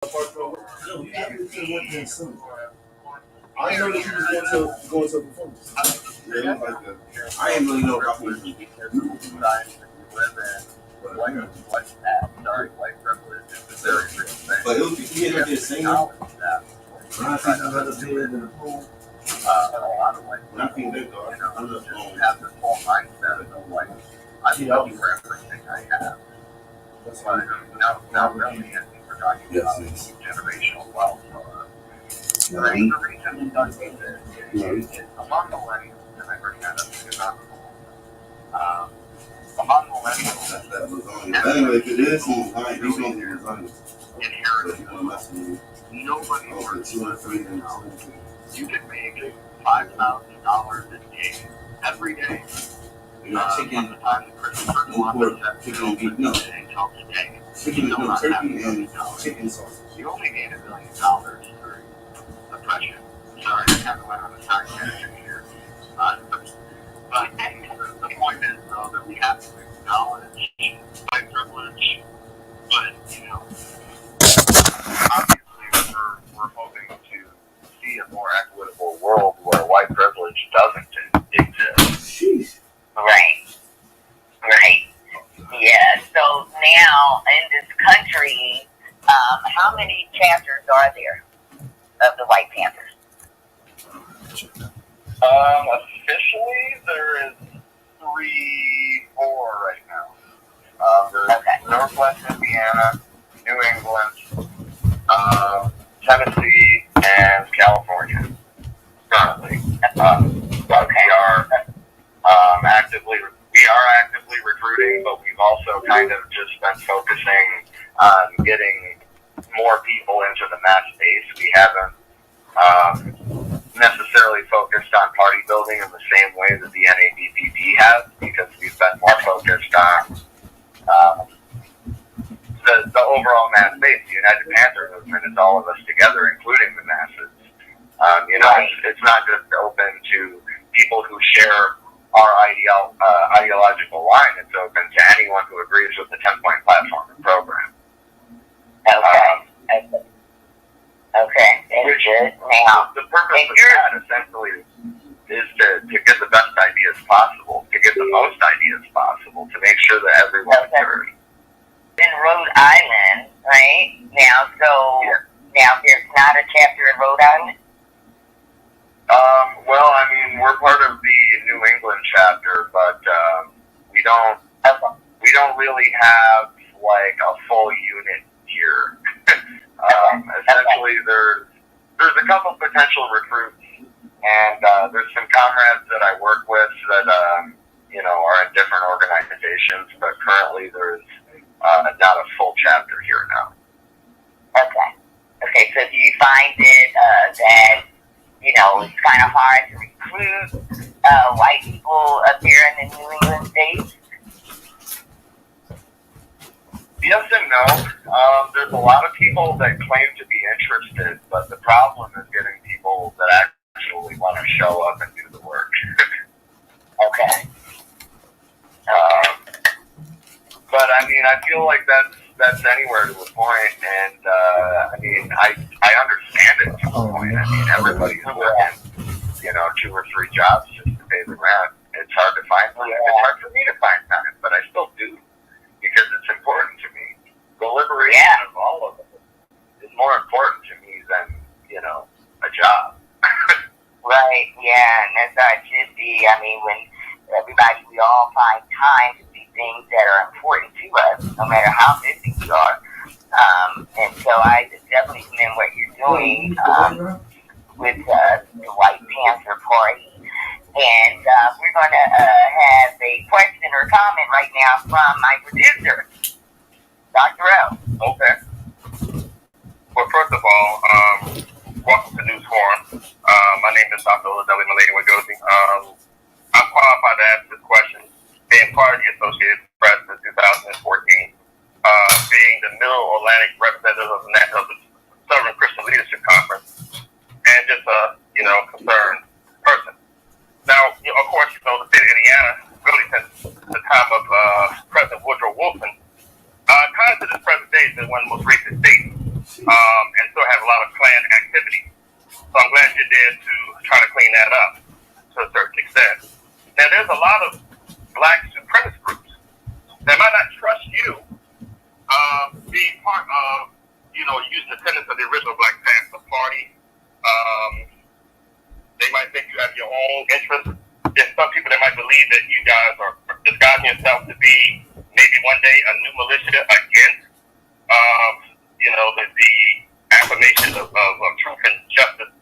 No, you definitely went there soon. I didn't know that you was going to a performance. Yeah, like that. I didn't really know about what you but it was you ended up singing. When I see another bed in the pool, when I think that though, I love have this whole mindset of like I love for everything I have. That's why now really I think we're talking about generational wealth. The reason we don't do this is among millennials, and I bring that up because I'm among millennials. That was on you. Anyway, if it is, he's going to be resigned. Nobody over 203 and you can make $5,000 a day every day. Chicken, the time the Christmas chicken beef, no. Until today. Chicken, no, turkey and chicken sauce. You only made $1 million through oppression. Sorry, I kind of went on a side tangent here. But the point is, though, that we have to acknowledge white privilege. But, obviously we're hoping to see a more equitable world where white privilege doesn't exist. Sheesh. Right. Yeah. So now in this country, how many chapters are there of the White Panthers? Officially, there is 4 right now. There's Northwest Indiana, New England, Tennessee, and California. Currently, but we are actively recruiting, but we've also kind of just been focusing on getting more people into the mass space. We haven't necessarily focused on party building in the same way that the NABPP has, because we've been more focused on the overall mass space. The United Panther movement is all of us together, including the masses. It's not just open to people who share our ideological line. It's open to anyone who agrees with the 10-point platform and program. Okay. Which now, the purpose of that essentially is to get the best ideas possible, to get the most ideas possible, to make sure that everyone is heard. In Rhode Island, right? Now there's not a chapter in Rhode Island? Well, I mean, we're part of the New England chapter, but we don't really have like a full unit here. Essentially, there's a couple potential recruits, and there's some comrades that I work with that are in different organizations, but currently there's not a full chapter here now. Okay. So do you find it that it's kind of hard to recruit white people up here in the New England states? Yes and no. There's a lot of people that claim to be interested, but the problem is getting people that actually want to show up and do the work. Okay. But I mean, I feel like that's anywhere to a point, and I mean, I understand it to a point. I mean, everybody's working, 2 or 3 jobs just to pay the rent. It's hard to find time. It's hard for me to find time, but I still do because it's important to me. The liberation of all of it is more important to me than a job. Right. Yeah, and that's how it should be. I mean, when we all find time to do things that are important to us, no matter how busy we are. And so I definitely commend what you're doing with the White Panther Party. And we're going to have a question or comment right now from my producer, Dr. O. Okay. Well, first of all, welcome to News Forum. My name is Dr. Oladelli Malady Wagosi. I'm qualified to ask this question, being part of the Associated Press since 2014, being the Middle Atlantic representative of the Southern Christian Leadership Conference, and just a concerned person. Now, of course, the state of Indiana, really since the time of President Woodrow Wilson, kind of to this present day, is one of the most racist states. lot of Klan activity. So I'm glad you're there to try to clean that up to a certain extent. Now, there's a lot of black supremacist groups that might not trust you being part of, using the tenets of the original Black Panther Party. They might think you have your own interests. There's some people that might believe that you guys are disguising yourself to be maybe one day a new militia against, the affirmation of truth and justice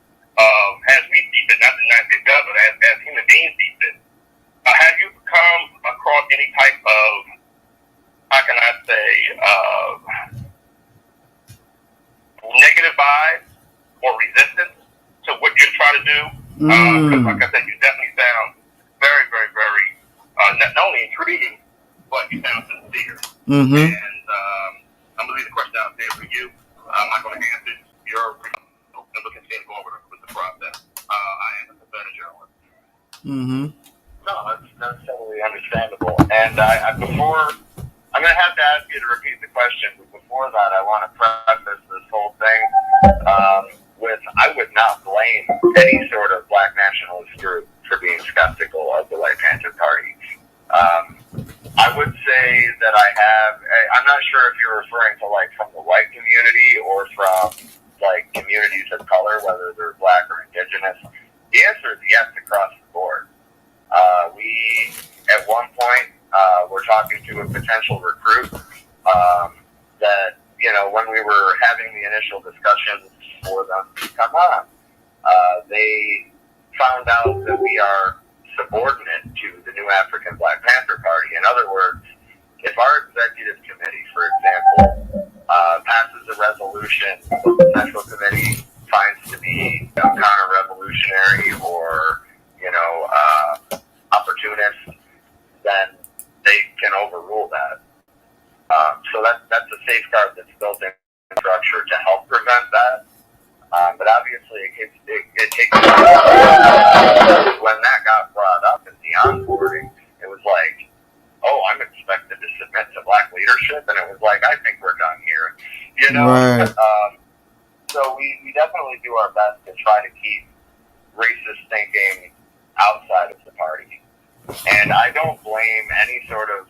as we see it, not the United States government, as human beings see it. Have you come across any type of, how can I say, negative vibes or resistance to what you're trying to do? Because, like I said, you definitely sound very, very, very not only intriguing, but you sound sincere. And I'm going to leave the question out there for you. I'm not going to answer your and look and see go over with the process. I am a better journalist. No, that's totally understandable. And before, I'm going to have to ask you to repeat the question, but before that, I want to preface this whole thing with I would not blame any sort of black nationalist group for being skeptical of the White Panther Party. I would say that I'm not sure if you're referring to like from the white community or from like communities of color, whether they're black or indigenous. The answer is yes across the board. We, at one point, were talking to a potential recruit that, when we were having the initial discussions for them to come on, they found out that we are subordinate to the New African Black Panther Party. In other words, if our executive committee, for example, passes a resolution that the Central Committee finds to be counter-revolutionary or, opportunist, then they can overrule that. So that's a safeguard that's built in structure to help prevent that. But obviously, it takes when that got brought up in the onboarding, it was like, oh, I'm expected to submit to black leadership, and it was like, I think we're done here, Right. So we definitely do our best to try to keep racist thinking outside of the party. And I don't blame any sort of,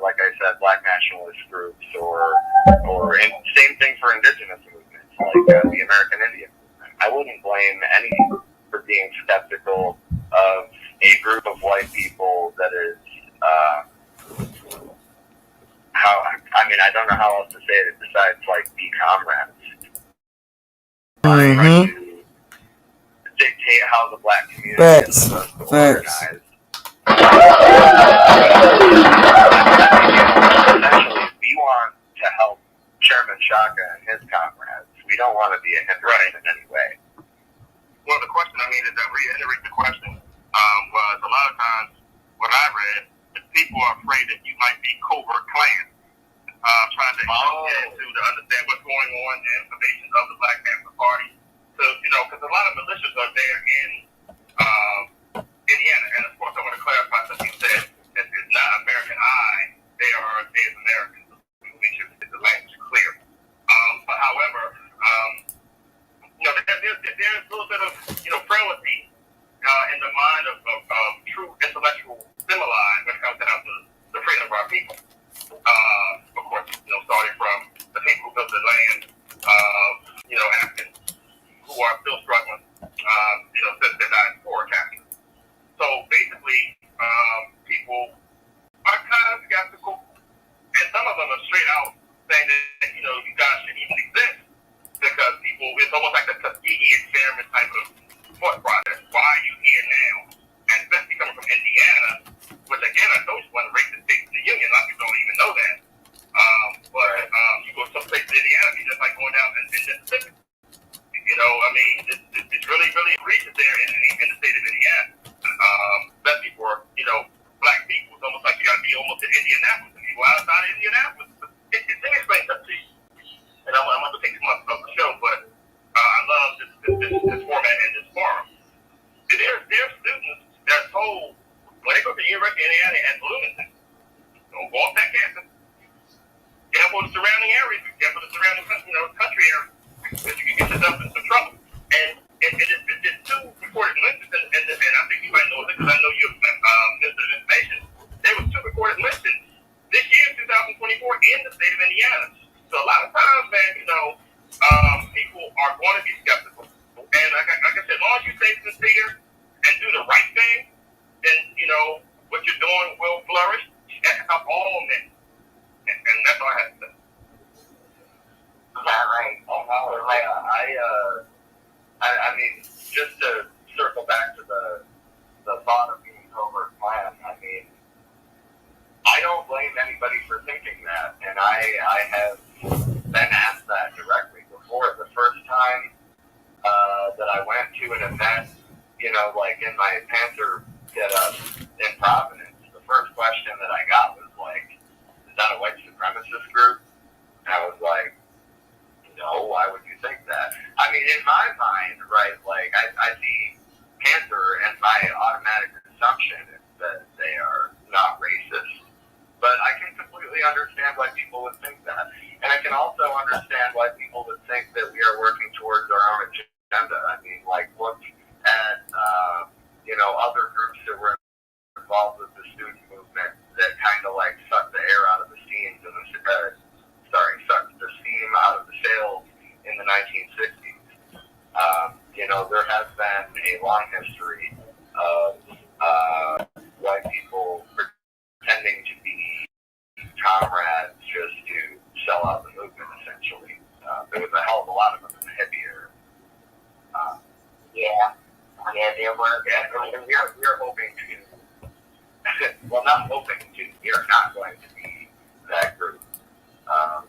like I said, black nationalist groups or same thing for indigenous movements, like the American Indian movement. I wouldn't blame any for being skeptical of a group of white people that is, I don't know how else to say it besides like be comrades. Trying to dictate how the black community is supposed to organize. Essentially, we want to help Chairman Shaka and his comrades. We don't want to be a hindrance in any way. Well, the question, is that reiterate the question, was a lot of times what I read is people are afraid that you might be covert Klan, trying to get into to understand what's going on, the information of the Black Panther Party. So, because a lot of militias are there in Indiana, and of course I want to clarify something you said, that it's not American I, they are Native Americans. We will make sure that the language is clear. But however, there's a little bit of, frailty in the mind of true intellectual stimuli when it comes down to the freedom of our people. Of course, starting from the people who built the land, Africans who are still struggling, since they died for capture. So basically, people are kind of skeptical, and some of them are straight out saying that, you guys shouldn't even exist, because it's almost like a Tuskegee experiment type of thought process. Why are you here now? And especially coming from Indiana, which again, I told you, one of the racist states in the Union, a lot of people don't even know that. But you go some places in Indiana, it's just like going down in Mississippi. It's really, really egregious there in the state of Indiana. Especially for, black people. It's almost like you got to be almost in Indianapolis. And people outside of Indianapolis, let me explain that to you. And I'm going to take too much of the show, but I love this format and this forum. There are students that are told, when they go to the University of Indiana at Bloomington, don't go off that campus. Careful the surrounding areas, careful the surrounding country areas, because you can get yourself people are going to be skeptical. And like I said, as long as you stay sincere and do the right thing, then, what you're doing will flourish and help all men. And that's all I have to say. Yeah, right. I mean, just to circle back to the thought of being covert plan, I mean, I don't blame anybody for thinking that, and I have been asked that directly before. The first time that I went to an event, like in my Panther get-up in Providence, the first question that I got was like, is that a white supremacist group? And I was like, no, why would you think that? I mean, in my mind, right, like, I see Panther, and my automatic assumption is that they are not racist. But I can completely understand why people would think that. And I can also understand why people would think that we are working towards our own agenda. I mean, like, look at, other groups that were involved with the student movement that kind of, like, sucked the air out of the seams and sucked the steam out of the sails in the 1960s. There has been a long history of white people pretending to be comrades just to sell out the movement, essentially. There was a hell of a lot of them in the hippie era. There were. And we are hoping to, well, not hoping to, we are not going to be that group. I'm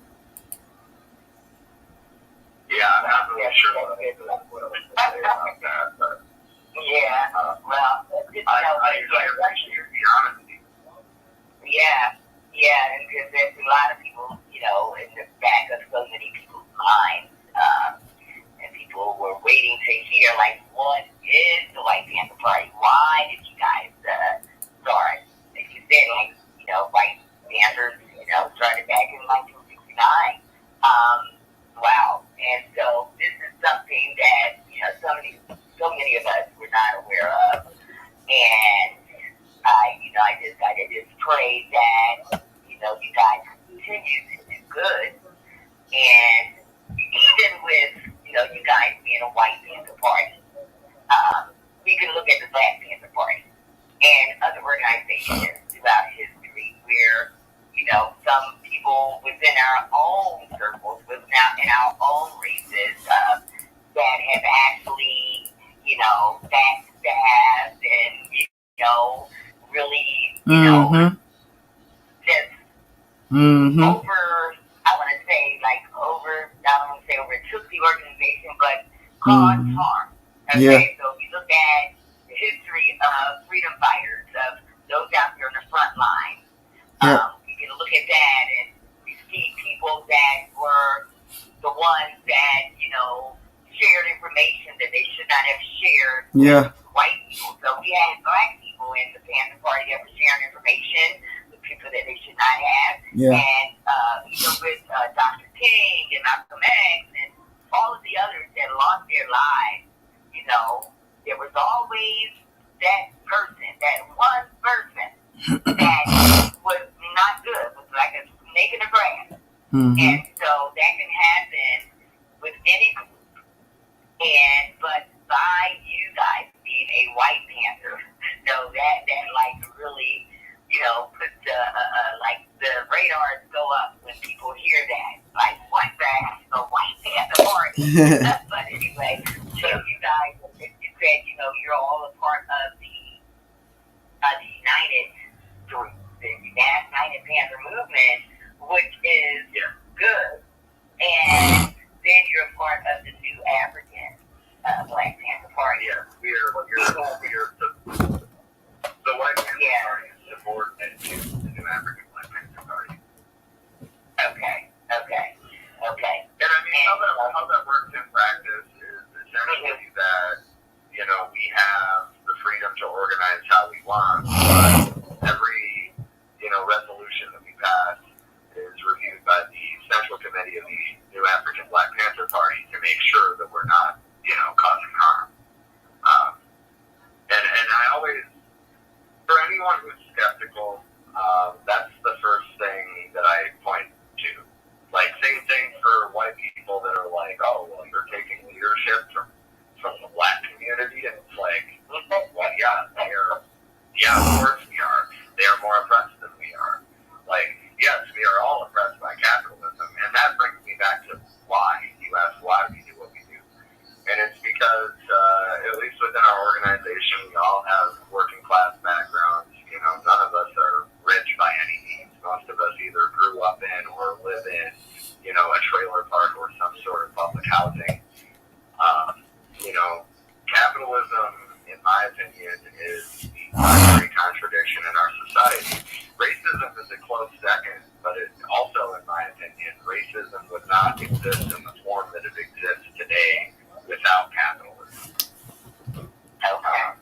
not really sure what I say about that, but I appreciate the honesty. And because there's a lot of people, in the back of so many people's minds, and people were waiting to hear, like, what is the White Panther Party? Why did you guys start? Like you said, White Panthers, started back in 1969. Wow. And so this is something that, so many of us were not aware of. And I just pray that, you guys continue to do good. And even with, you guys being a White Panther Party, we can look at the Black Panther Party and other organizations throughout history where, some people within our own circles, in our own races, that have actually, backstabbed and, really, just overtook the organization, but caused harm. Okay, so if you look at the history of freedom fighters, of those out there on the front line, we can look at that and we see people that were the ones that, shared information that they should not have shared with white people. So we had black people in the Panther Party that were sharing information with people that they should not have. And even with Dr. King and Malcolm X and all of the others that lost their lives, there was always that person, that one person that was not good, was like a snake in the grass. And so that can happen with any group. But by you guys being a White Panther, that like really, puts the radars go up when people hear that. Like, what the heck is a White Panther Party? But anyway, so you guys, you said, you're all a part of the United group, the United Panther movement, which is good. And then you're a part of the New African Black Panther Party. Yes, we are the White Panther Party is subordinate to the New African Black Panther Party. Okay. And I mean, how that works in practice is essentially that, we have the freedom to organize how we want, but every, resolution that we pass is reviewed by the Central Committee of the New African Black Panther Party to make sure that we're not, causing harm. And I always, for anyone who's skeptical, that's the first thing that I point to. Like, same thing for white people that are like, is the primary contradiction in our society. Racism is a close second, but it also, in my opinion, racism would not exist in the form that it exists today without capitalism. Okay.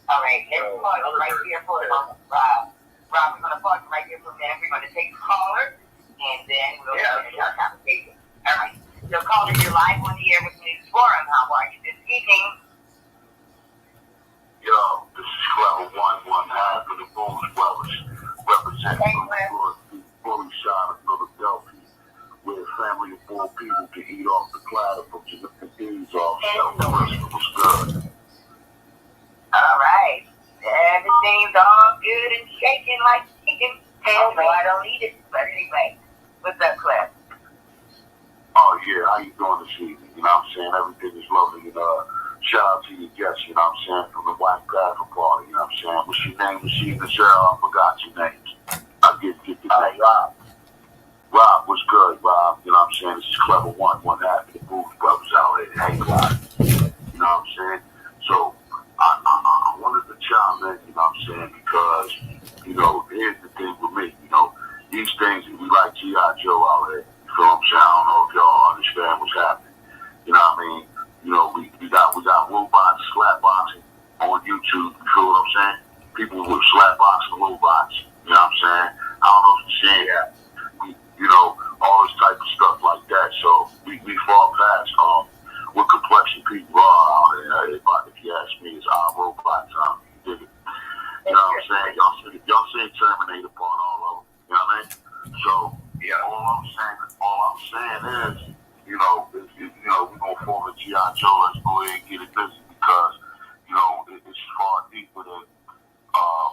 All right, let's pause right here for a moment, Rob. Rob, we're going to pause right here for a minute. We're going to take the caller, and then we'll finish our conversation. All right. So, caller, you're live on the air with News Forum. How are you this evening? Yo, this is Clever one half of the Bulls Brothers, representing from the fully shot of Philadelphia, where a family of 4 people can eat off the platter from the days off. So, was good. All right. Everything's all good and shaking like chicken. Hell no, I don't eat it. But anyway, what's up, Cliff? Oh, yeah, how you doing this evening? You know what I'm saying? Everything is lovely. And, shout out to your guests, you know what I'm saying, from the White Castle Party, you know what I'm saying? What's your name this evening, sir? I forgot your names. I'll get the name. Rob. Rob, what's good, Rob? You know what I'm saying? This is Clever one half of the Bulls Brothers out here. Hang a lot. You know what I'm saying? So, I wanted to chime in, you know what I'm saying, because, you know, here's the thing with me, you know, these things, we like G.I. Joe out here, you feel what I'm saying? I don't know if y'all understand what's happening, you know what I mean? You know, we got robots slapboxing on YouTube, you feel what I'm saying? People with slapboxing robots, you know what I'm saying? I don't know if you're saying that, you know, all this type of stuff like that, so we fall past, what complexion people are out here. If you ask me, it's our robots. You dig it? You know what I'm saying? Y'all seen Terminator part all over. You know what I mean? So, yeah, all I'm saying is, you know, we're gonna form a G.I. Joe. Let's go ahead and get it busy because, you know, it's far deeper than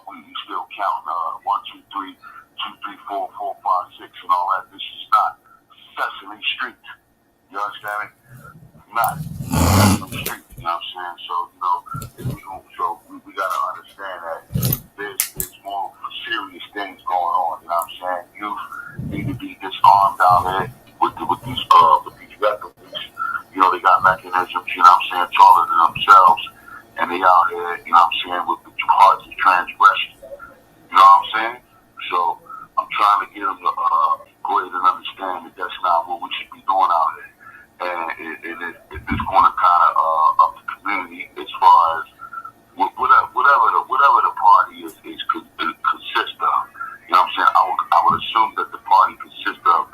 we still count 1, 2, 3, 2, 3, 4, 4, 5, 6, and all that. This is not Sesame Street. You understand me? Not Sesame Street, you know what I'm saying? So, you know, we gotta understand that there's more serious things going on, you know what I'm saying? Youth need to be disarmed out there with these weapons. You know, they got mechanisms, you know what I'm saying, taller than themselves, and they out here, you know what I'm saying, with the hearts of transgression. You know what I'm saying? So, I'm trying to get them to go ahead and understand that that's not what we should be doing out here. And it's going to kind of up the community as far as whatever the party consists of. You know what I'm saying? I would assume that the party consists of,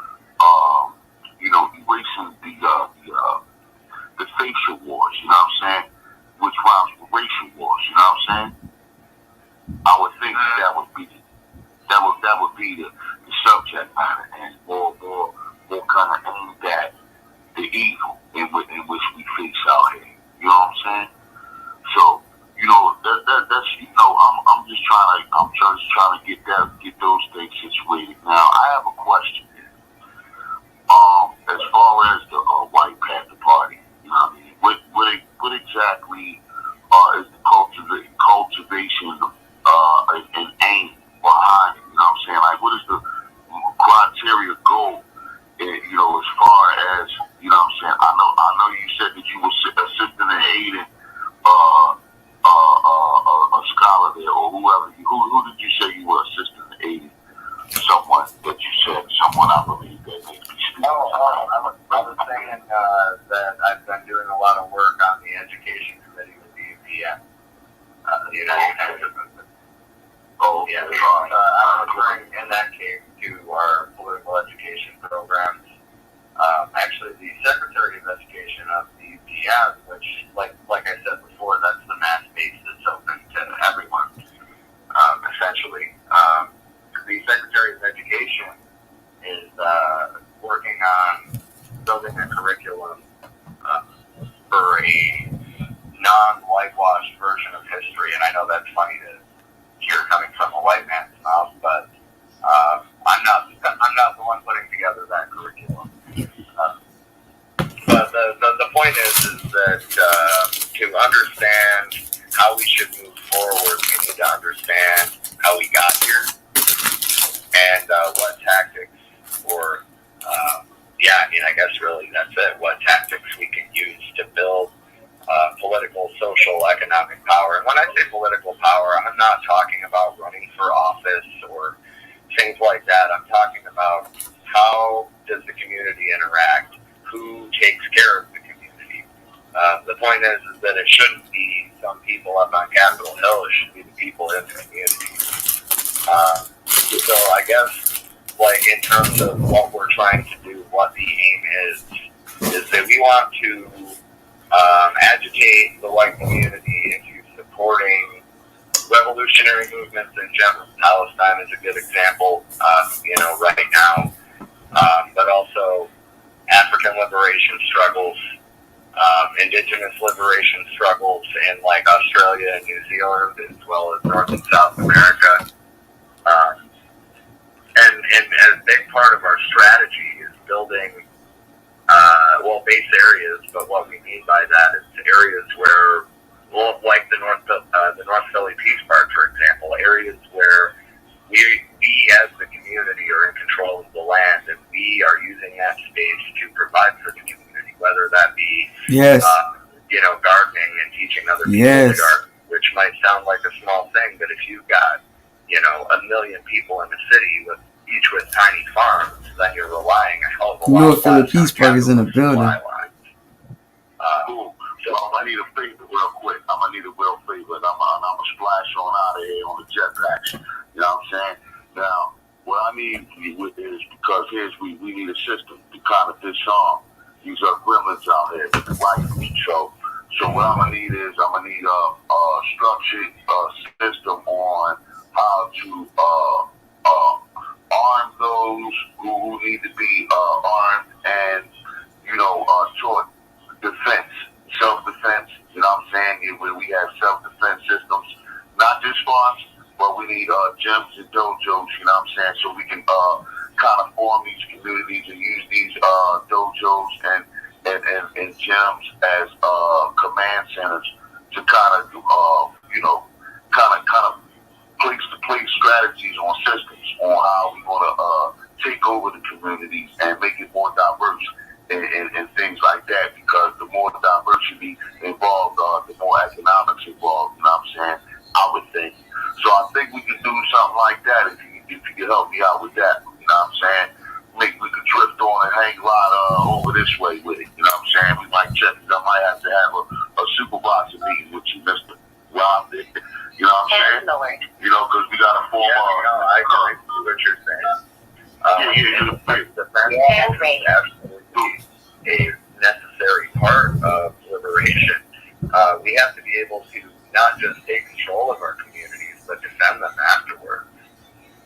you know, erasing the facial wars. You know what I'm saying? Which rhymes with racial wars. You know what I'm saying? I would think that would be the subject matter, and more kind of aimed at the evil in which we face out here. You know what I'm saying? So, you know, that's you know, I'm just trying to get those things situated. Now, I have a question here. As far as the White Panther Party, you know what I mean? What exactly is the cultivation and aim behind it? You know what I'm saying? Like, what is the criteria goal? You know, as far as, you know what I'm saying, I know you said that you were assisting and aiding a scholar there or whoever. Who did you say you were assisting and aiding? Someone that you said, someone I believe that may be speaking. I was saying that I've been doing a lot of work on the education committee with the UPN, the United Nations Movement. Oh, yeah. I'm referring in that case to our political education programs. Actually, the Secretary of Education of the UPN, which, like I said before, that's the mass base that's open to everyone, essentially. The Secretary of Education is working on building a curriculum for a non-whitewashed version of history. And I know that's funny to hear coming from a white man's mouth, but I'm not the one putting together that curriculum. But the point is that to understand how we should move forward, we need to understand how we got here and what tactics or I guess really that's it. What tactics we can use to build political, social, economic economic power. And when I say political power, I'm not talking about running for office or things like that. I'm talking about how does the community interact? Who takes care of the community? The point is that it shouldn't be some people up on Capitol Hill. It should be the people in the community. So I guess, like, in terms of what we're trying to do, what the aim is that we want to agitate the white community into supporting revolutionary movements in general. Palestine is a good example, right now, but also African liberation struggles, indigenous liberation struggles in like Australia and New Zealand, as well as North and South America. And a big part of our strategy is building, base areas, but what we mean by that is areas where, like the North Philly Peace Park, for example, areas where we as the community are in control of the land, and we are using that space to provide for the community, whether that be, gardening and teaching other people to garden, which might sound like a small thing, but if you've got, 1 million people in the city each with tiny farms, then you're relying a hell of a lot. North Philly Peace Park is in the building. So I need a favor real quick. I'm gonna need a real favor. I'm gonna splash on out of here on the jetpacks. You know what I'm saying? Now, what I need from you is, because we need a system to kind of disarm these gremlins out here, right? So what I'm gonna need is a structured system on how to arm those who need to be armed, and taught defense, self-defense. You know what I'm saying? Where we have self-defense systems, not just farms, but we need gyms and dojos. You know what I'm saying? So we can kind of form these communities and use these dojos and gyms as command centers to kind of place strategies on systems on how we want to take over the communities and make it more diverse and things like that. Because the more diversity involved, the more economics involved. You know what I'm saying? I would think. So I think we could do something like that if you could help me out with that. You know what I'm saying? We could drift on and hang glide over this way with it. You know what I'm saying? We might check it. I might have to have a supervisor meeting with you, Mr. Rob. You know what I'm saying? Lord. Because we got to form I agree with what you're saying. Defense is absolutely a necessary part of liberation. We have to be able to not just take control of our communities, but defend them afterwards.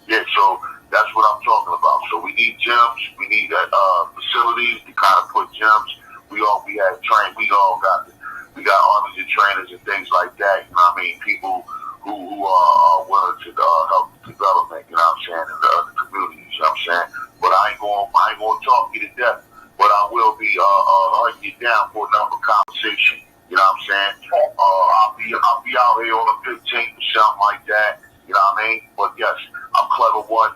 Yeah, so that's what I'm talking about. So we need gyms, we need facilities to kind of put gyms. We got armies and trainers and things like that. You know what I mean? People who are willing to help development. You know what I'm saying? In the communities. You know what I'm saying? But I ain't gonna talk you to death. But I will be hunting you down for a number of conversation. You know what I'm saying? I'll be out here on the 15th or something like that. You know what I mean? But yes, I'm Clever one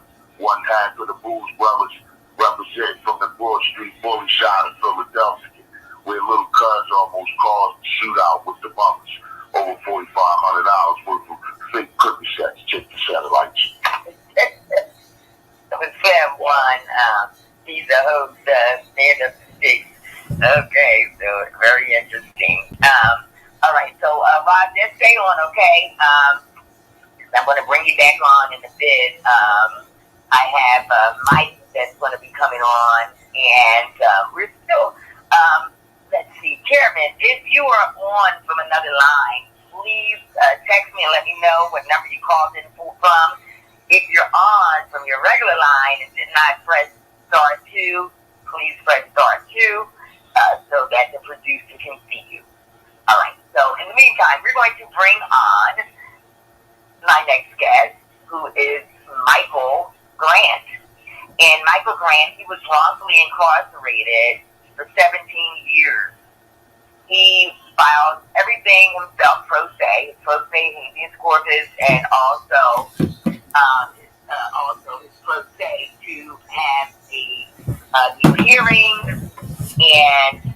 half of the Booze Brothers, represent from the Broad Street bully side of Philadelphia, where little cuz almost caused a shootout with the mothers over $4,500 worth of fake cookie sets, chicken satellites. Sam one, he's a host, stand up to six. Okay, so very interesting. All right, so Rob, just stay on, okay? I'm going to bring you back on in a bit. I have Mike that's going to be coming on, and we're still, let's see, Chairman, if you are on from another line, please text me and let me know what number you called in from. If you're on from your regular line and did not press star 2, please press star 2 so that the producer can see you. All right, so in the meantime, we're going to bring on my next guest, who is Michael Grant. And Michael Grant, he was wrongfully incarcerated for 17 years. He filed everything himself, pro se habeas corpus, and also his pro se to have a new hearing and,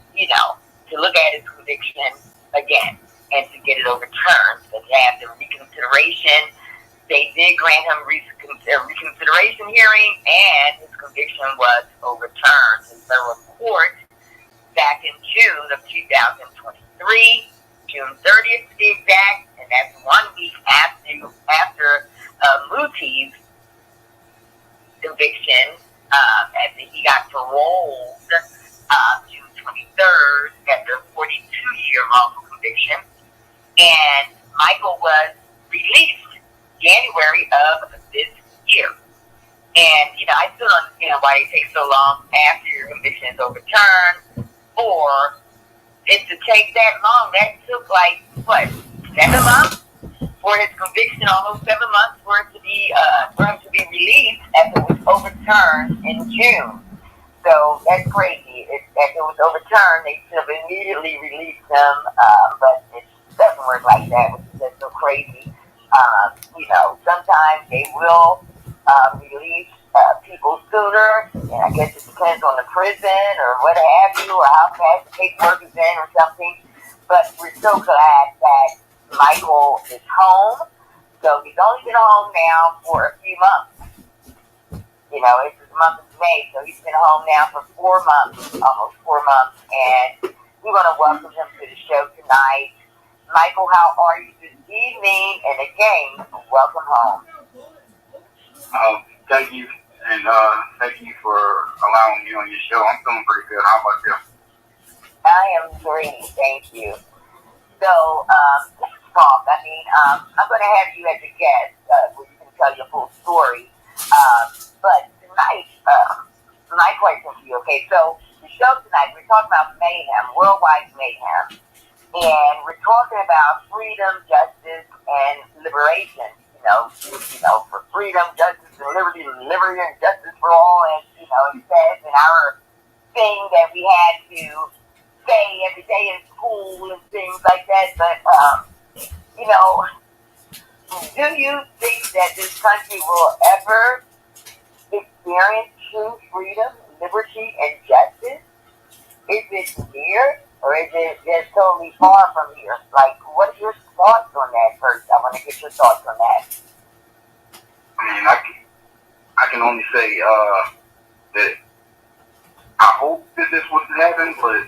to look at his conviction again. and to get it overturned. But after reconsideration, they did grant him a reconsideration hearing, and his conviction was overturned in federal court back in June of 2023, June 30th to be exact, and that's 1 week after Muti's conviction, after he got paroled June 23rd after a 42-year wrongful conviction, and Michael was released January of this year. And, I still don't understand why it takes so long after your conviction is overturned for it to take that long. That took 7 months for his conviction, almost 7 months for him to be released after it was overturned in June. So that's crazy. After it was overturned, they should have immediately released him, but it doesn't work like that, which is just so crazy. Sometimes they will release people sooner, and I guess it depends on the prison or what have you, or how fast the paperwork is in or something. But we're so glad that Michael is home. So he's only been home now for a few months. It's the month of May, so he's been home now for 4 months, almost 4 months, and we want to welcome him to the show tonight. Michael, how are you this evening? And again, welcome home. Thank you, and thank you for allowing me on your show. I'm feeling pretty good. How about you? I am great, thank you. So, let's talk. I'm going to have you as a guest where you can tell your full story. But tonight, my question to you, okay, so the show tonight, we're talking about mayhem, worldwide mayhem. And we're talking about freedom, justice, and liberation. For freedom, justice, and liberty and justice for all. And, it says in our thing that we had to say every day in school and things like that. But, do you think that this country will ever experience true freedom, liberty, and justice? Is it near, or is it just totally far from here? What are your thoughts on that first? I want to get your thoughts on that. I can only say that I hope that this wouldn't happen, but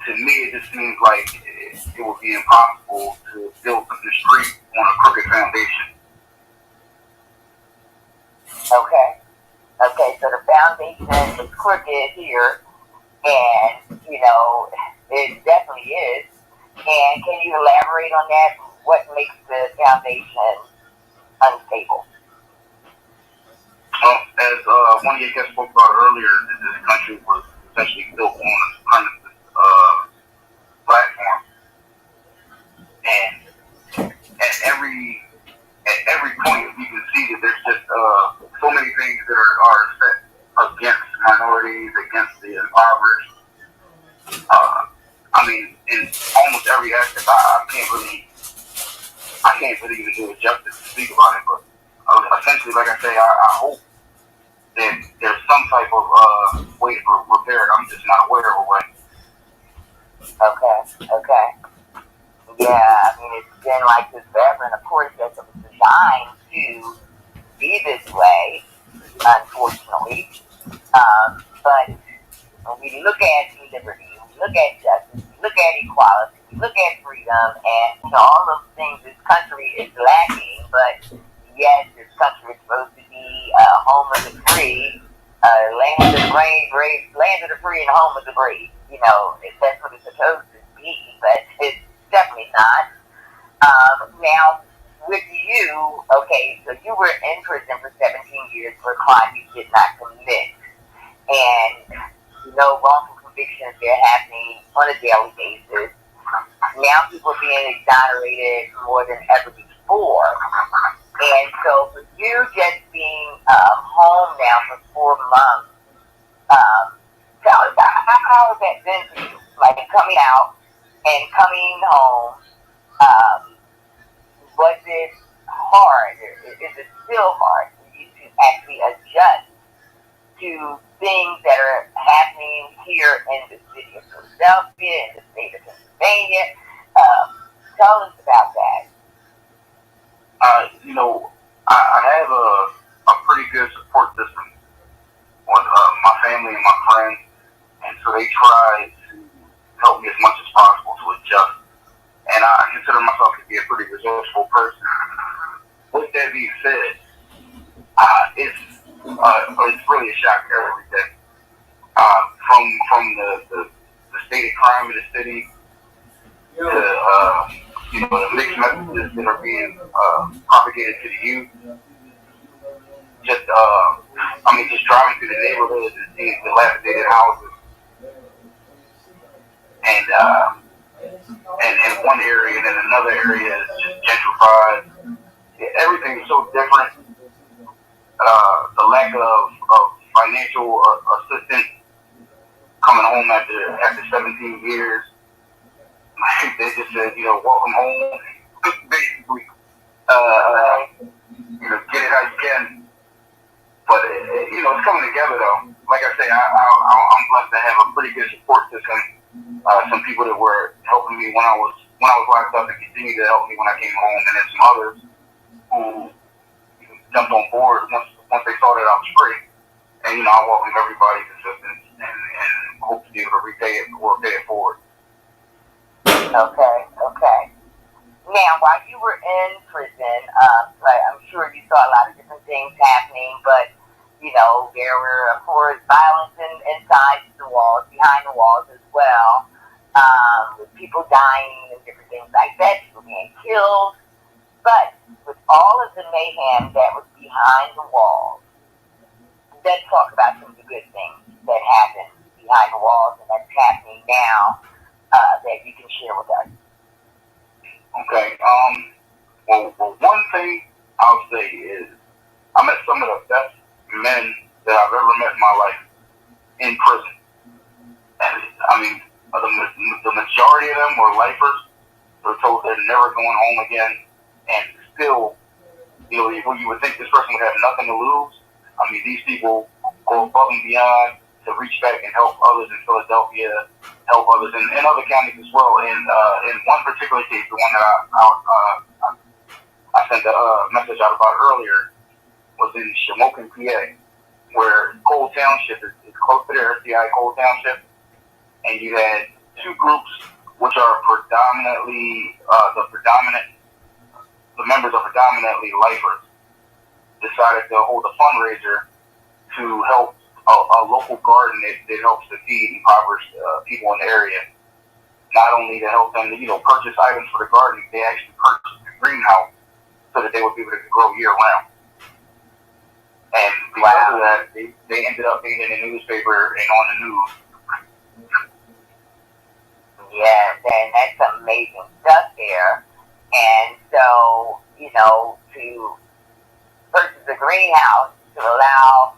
to me it just seems like it would be impossible to build something straight on a crooked foundation. Okay, so the foundation is crooked here, and, it definitely is. And can you elaborate on that? What makes the foundation unstable? As one of your guests spoke about earlier, that this country was essentially built on a supremacist platform, and at every point you can see that there's just so many things that are set against minorities, against the impoverished. In almost every aspect, I can't really even do it justice to speak about it, but essentially, like I say, I hope that there's some type of way to repair it. I'm just not aware of a way. Okay. Yeah, it's been like this forever, and of course, it was designed to be this way, unfortunately. But when we look at liberty, we look at justice, we look at equality, we look at freedom, and all those things this country is lacking. But yes, this country is supposed to be home of the free, land of the brave, land of the free, and home of the brave. That's what it's supposed to be, but it's definitely not. Now, with you, okay, so you were in prison for 17 years for a crime you did not commit, and wrongful convictions are happening on a daily basis. Now people are being exonerated more than ever before. And so for you just being home now for 4 months, tell us how has that been for you? Coming out and coming home, was it hard? Is it still hard for you to actually adjust to things that are happening here in the city of Philadelphia, in the state of Pennsylvania? Tell us about that. I have a pretty good support system with my family and my friends, and so they try to help me as much as possible to adjust. And I consider myself to be a pretty resourceful person. With that being said, it's really a shock every day. From the state of crime in the city to the mixed messages that are being propagated to the youth. Just driving through the neighborhoods and seeing dilapidated houses, and one area and then another area is just gentrified. Everything is so different. The lack of financial assistance coming home after 17 years. They just said, welcome home, basically. Get it how you can. But it's coming together though. Like I say, I'm blessed to have a pretty good support system. Some people that were helping me when I was locked up and continue to help me when I came home, and then some others who jumped on board once they saw that I was free. And I welcome everybody's assistance and hope to be able to repay it or pay it forward. Okay. Now, while you were in prison, I'm sure you saw a lot of different things happening, but there were, of course, violence inside the walls, behind the walls as well, with people dying and different things like that, people being killed. But with all of the mayhem that was behind the walls, let's talk about some of the good things that happened behind the walls and that's happening now that you can share with us. Okay. Well, one thing I'll say is I met some of the best men that I've ever met in my life in prison. And the majority of them were lifers. They were told they're never going home again, and still, when you would think this person would have nothing to lose. These people go above and beyond to reach back and help others in Philadelphia, help others in other counties as well. And in one particular case, the one that I sent a message out about earlier, was in Shamokin, PA, where Cole Township is close to there, RCI Cole Township, and you had two groups which are predominantly the members are predominantly lifers, decided to hold a fundraiser to help a local garden that helps to feed impoverished people in the area. Not only to help them to purchase items for the garden, they actually purchased a greenhouse so that they would be able to grow year round. And because of that, they ended up being in the newspaper and on the news. Yeah, and that's amazing stuff there. And so, to purchase a greenhouse to allow,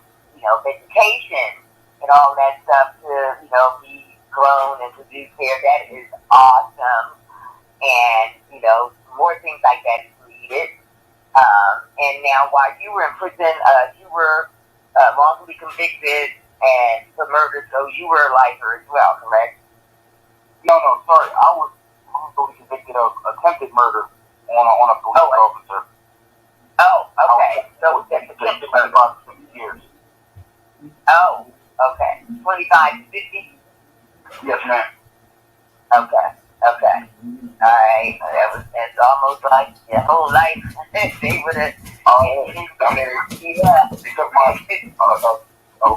vegetation and all that stuff to, be grown and produced there, that is awesome. And, more things like that is needed. And now, while you were in prison, you were wrongfully convicted and for murder, so you were a lifer as well, correct? No, sorry. I was wrongfully convicted of attempted murder on a police officer. Oh, okay. So that's attempted murder. About 6 years. Oh, okay. 25 to 50? Yes, ma'am. Okay. Alright. That's almost like your whole life. They would have. They took a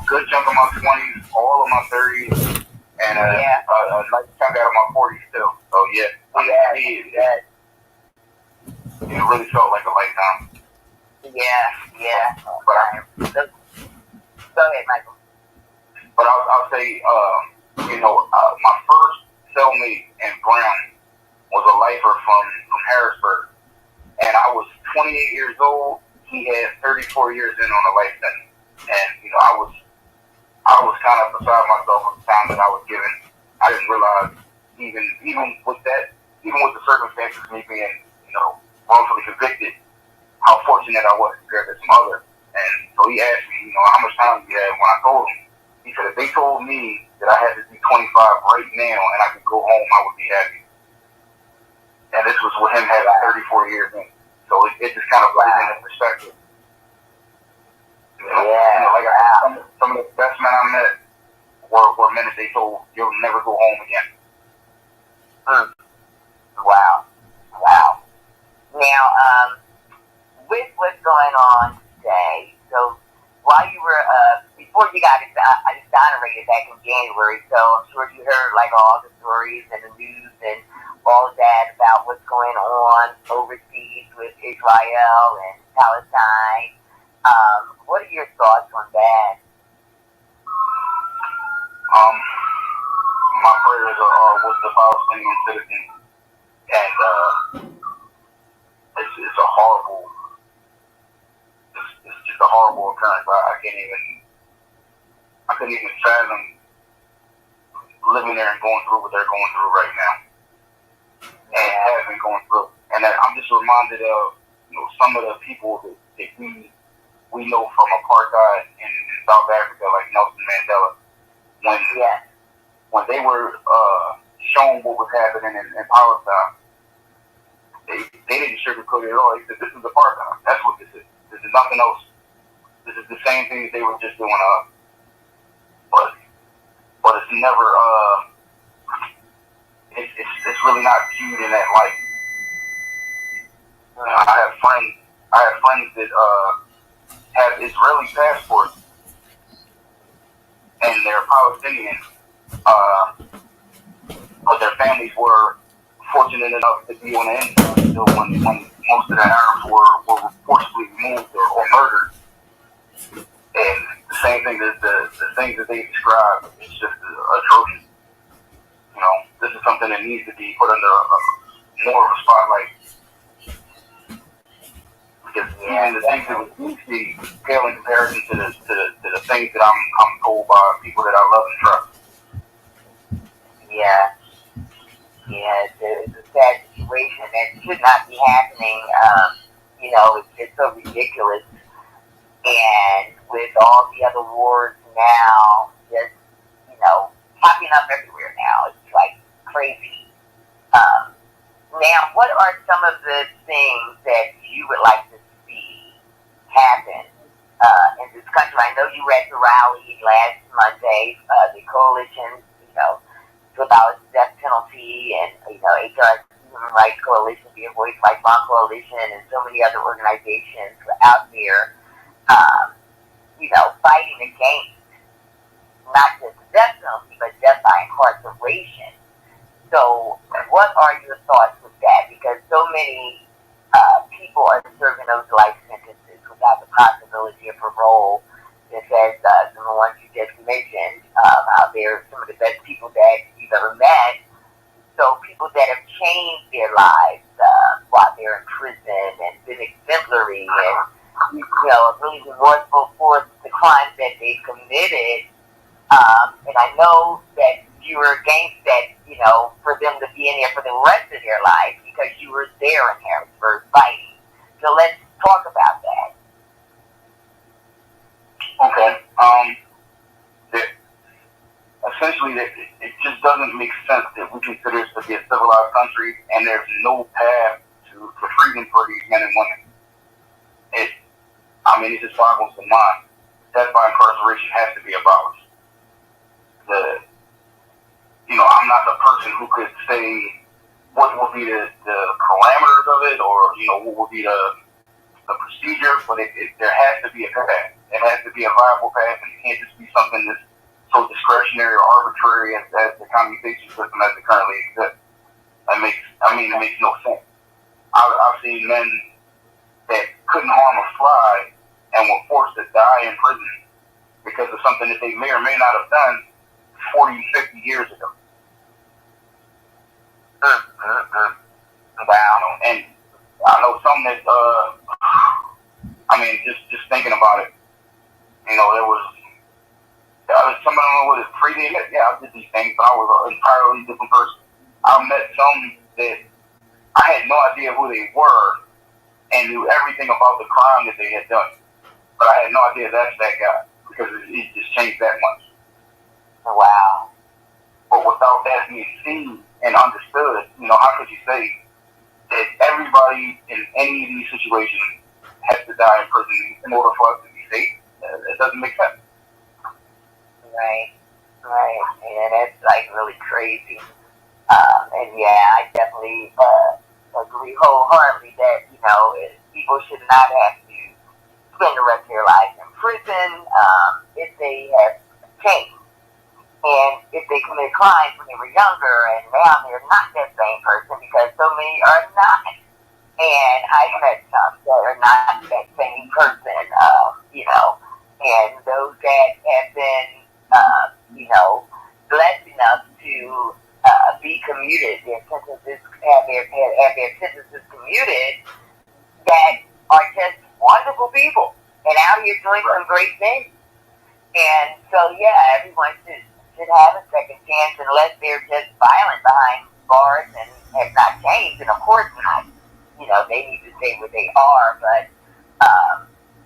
good chunk of my 20s, all of my 30s, and a nice chunk out of my 40s still. So it really felt like a lifetime. Yeah. Go ahead, Michael. But I'll say, my first cellmate in Brown was a lifer from Harrisburg, and I was 28 years old. He had 34 years in on a life sentence, and I was kind of beside myself at the time that I was given. I didn't realize even with the circumstances of me being wrongfully convicted, how fortunate I was compared to some others. And so he asked me, how much time do you have? When I told him, he said, if they told me that I had to do 25 right now and I could go home, I would be happy. and this was with him having 34 years in. So it just kind of put it into perspective. Like I said, some of the best men I met were men that they told you'll never go home again. Wow. Now, with what's going on today, so while you were, before you got exonerated back in January, so I'm sure you heard like all the stories and the news and all of that about what's going on overseas with Israel and Palestine. What are your thoughts on that? My prayers are with the Palestinian citizens, and it's a horrible, it's just a horrible occurrence. I couldn't even fathom living there and going through what they're going through right now, and have been going through. And I'm just reminded of some of the people that we know from apartheid in South Africa, like Nelson Mandela, when they were shown what was happening in Palestine, they didn't sugarcoat it at all. They said, this is apartheid. That's what this is. This is nothing else. This is the same thing that they were just doing. But it's never, it's really not viewed in that light. I have friends that have Israeli passports, and they're Palestinian, but their families were fortunate enough to be on the inside. So when most of the Arabs were forcibly removed or murdered, and the same thing that the things that they describe is just atrocious. This is something that needs to be put under more of a spotlight. Because the things that we see pale in comparison to the things that I'm told by people that I love and trust. It's a sad situation that should not be happening. It's so ridiculous. And with all the other wars now, just, popping up everywhere now, it's like crazy. Now, what are some of the things that you would like to see happen in this country? I know you were at the rally last Monday, the coalition, to abolish the death penalty, and HR Human Rights Coalition, Be a Voice, Lifelong Coalition, and so many other organizations were out there, fighting against not just the death penalty, but death by incarceration. So, what are your thoughts with that? Because so many people are serving those life sentences without the possibility of parole. Just as the ones you just mentioned, how they're some of the best people that you've ever met. So people that have changed their lives while they're in prison and been exemplary and really remorseful for the crimes that they committed. And I know that you were against that, for them to be in there for the rest of their life because you were there in Harrisburg fighting. So let's talk about that. Okay. Essentially, it just doesn't make sense that we consider this to be a civilized country and there's no path to freedom for these men and women. It just boggles the mind. Death by incarceration has to be abolished. I'm not the person who could say what will be the parameters of it or, what will be the procedure, but there has to be a path. It has to be a viable path, and it can't just be something that's so discretionary or arbitrary as the commutation system as it currently exists. It makes no sense. I've seen men that couldn't harm a fly and were forced to die in prison because of something that they may or may not have done 40, 50 years ago. Wow. And I know some that, just thinking about it, there was some of them was treated. Yeah, I did these things, but I was an entirely different person. I met some that I had no idea who they were and knew everything about the crime that they had done, but I had no idea that's that guy because it just changed that much. Wow. But without that being seen and understood, how could you say everybody in any of these situations has to die in prison in order for us to be safe. It doesn't make sense. Right. And it's like really crazy. And yeah, I definitely agree wholeheartedly that, people should not have to spend the rest of their lives in prison if they have changed. And if they committed crimes when they were younger and now they're not that same person because so many are not. And I've met some that are not that same person, and those that have been, blessed enough to be commuted, their sentences, have their sentences commuted, that are just wonderful people and out here doing some great things. And so, yeah, everyone should have a second chance unless they're just violent behind bars and have not changed. And of course not. They need to stay where they are. But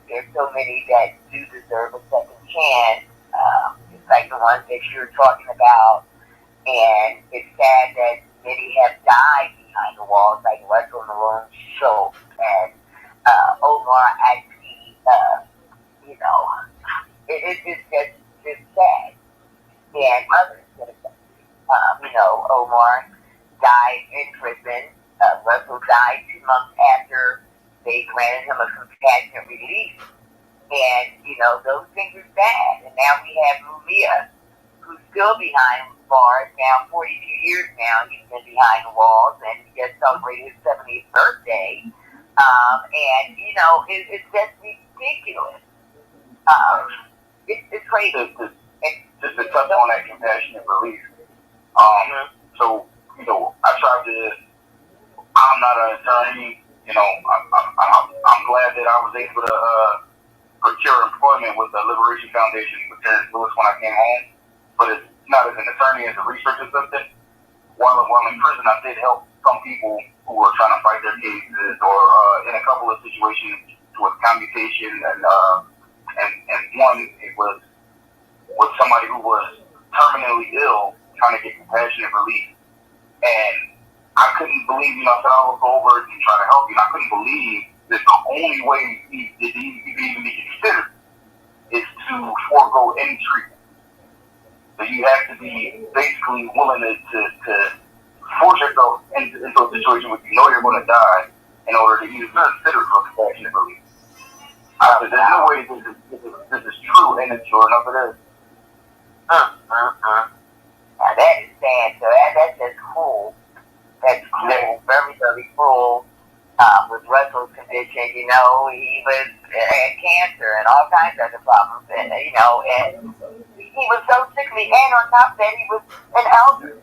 there's so many that do deserve a second chance. It's like the ones that you're talking about. And it's sad that many have died behind the walls, like Russell Maroon Schultz and Omar actually, it's just sad. And others that have Omar died in prison. Russell died 2 months after they granted him a compassionate release. And, those things are sad. And now we have Mumia, who's still behind bars now, 42 years now. He's been behind the walls, and he just celebrated his 70th birthday. And, it's just ridiculous. It's crazy. Just to touch on that compassionate release. So, I tried to. I'm not an attorney. I'm glad that I was able to procure employment with the Liberation Foundation with Terrence Lewis when I came home. But it's not as an attorney, as a research assistant. While in prison, I did help some people who were trying to fight their cases, or in a couple of situations with commutation, and one it was with somebody who was terminally ill, trying to get compassionate relief. And I couldn't believe, so I would go over and try to help you. And I couldn't believe that the only way he could even be considered is to forego any treatment. So you have to be basically willing to force yourself into a situation where you're going to die in order to even consider for compassionate relief. There's no way this is true, and it's sure enough it is. Now that is sad. So that's just cruel. That's cruel. Very, very cruel. With Russell's condition, he had cancer and all kinds of other problems, and and he was so sickly, and on top of that, he was an elder,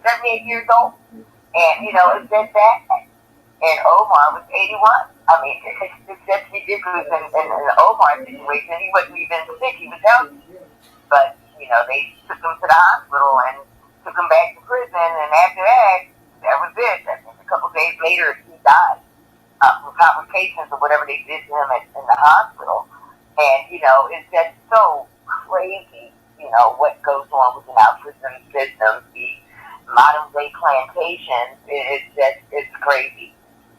78 years old, and it's just that. And Omar was 81. I mean, it's just ridiculous. In Omar's situation, he wasn't even sick; he was healthy, but they took him to the hospital and took him back to prison, and after that was it. I think a couple days later, he died from complications or whatever they did to him in the hospital. And, it's just so crazy, what goes on within our prison systems, the modern day plantations. It's crazy.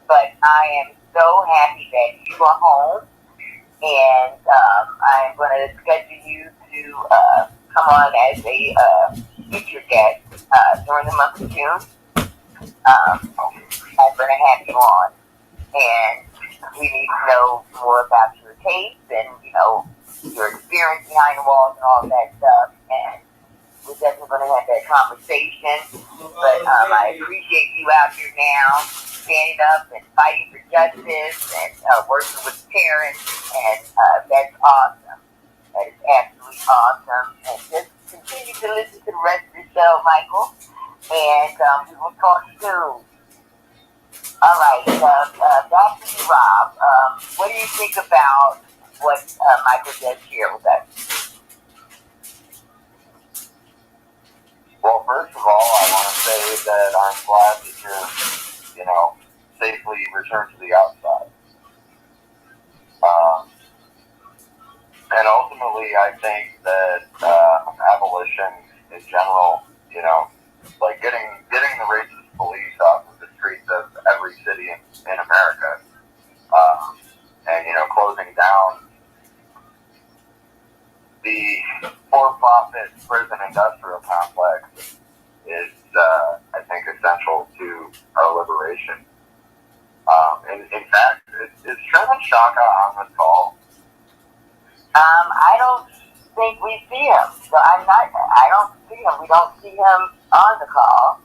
But I am so happy that you are home, and I'm going to schedule you to come on as a featured guest during the month of June. I'm going to have you on, and we need to know more about your taste and your experience behind the walls and all that stuff. And we're definitely going to have that conversation. But I appreciate you out here now, standing up and fighting for justice and working with parents, and that's awesome. That is absolutely awesome. And just continue to listen to the rest of the show, Michael. And we will talk soon. All right, back to you, Rob. What do you think about what Michael just shared with us? Well, first of all, I want to say that I'm glad that you're, safely returned to the outside. And ultimately, I think that abolition in general, like getting the racist police off of the streets of every city in America profit prison industrial complex is, I think, essential to our liberation. In fact, is Sherman Shaka on this call? I don't think we see him. So I don't see him. We don't see him on the call.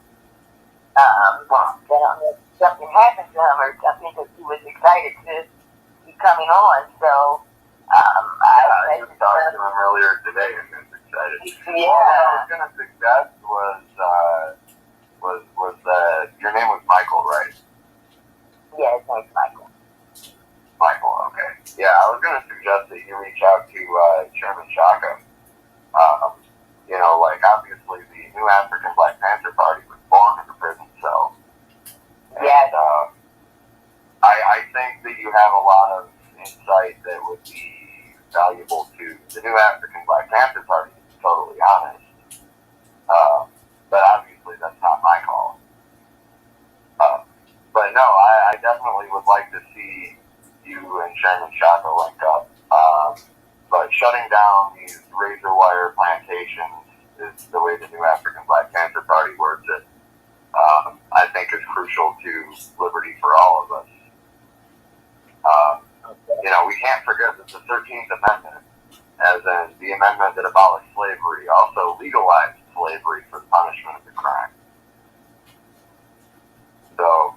I don't know if something happened to him or something because he was excited to be coming on. So, I just talked to him earlier today and was excited. Yeah. What I was going to suggest was that your name was Michael, right? Yeah, his name's Michael. Michael, okay. Yeah, I was going to suggest that you reach out to Chairman Shaka. Obviously the New African Black Panther Party was born in a prison cell. Yes. And I think that you have a lot of insight that would be valuable to the New African Black Panther Party, to be totally honest. But obviously that's not my call. But no, I definitely would like to see you and Chairman Shaka link up. But shutting down these razor wire plantations is the way the New African Black Panther Party works it. I think is crucial to liberty for all of us. We can't forget that the 13th Amendment, as in the amendment that abolished slavery, also legalized slavery for the punishment of the crime. So,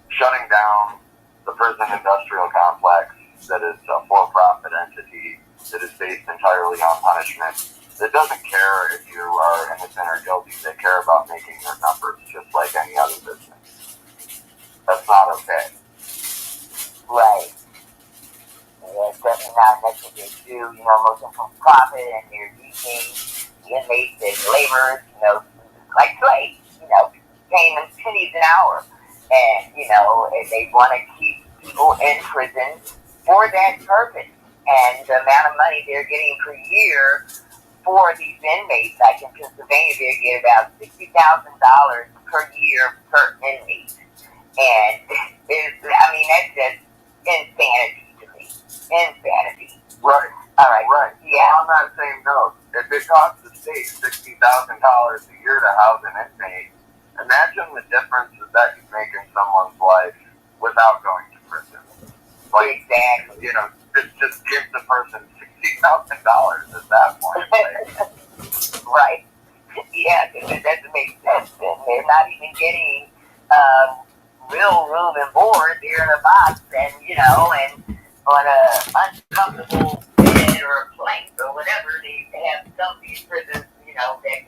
shutting down the prison industrial complex that is a for-profit entity that is based entirely on punishment, that doesn't care if you are innocent or guilty. They care about making their numbers just like any other business. That's not okay. Right. Yeah, it's definitely not that's what they do, looking for profit, and they're using the inmates as laborers, like slaves, paying them pennies an hour. And, and they want to keep people in prison for that purpose. And the amount of money they're getting per year for these inmates, like in Pennsylvania, they get about $60,000 per year per inmate. And that's just insanity to me. Insanity. Right. All right. Right. Yeah. Well, on that same note, if it costs the state $60,000 a year to house an inmate, imagine the difference that could make in someone's life without going to prison. Exactly. Just give the person $60,000 at that point. Right. Yeah, because it doesn't make sense. And they're not even getting real room and board. They're in a box and, and on a uncomfortable bed or a plank or whatever. They have some of these prisons, that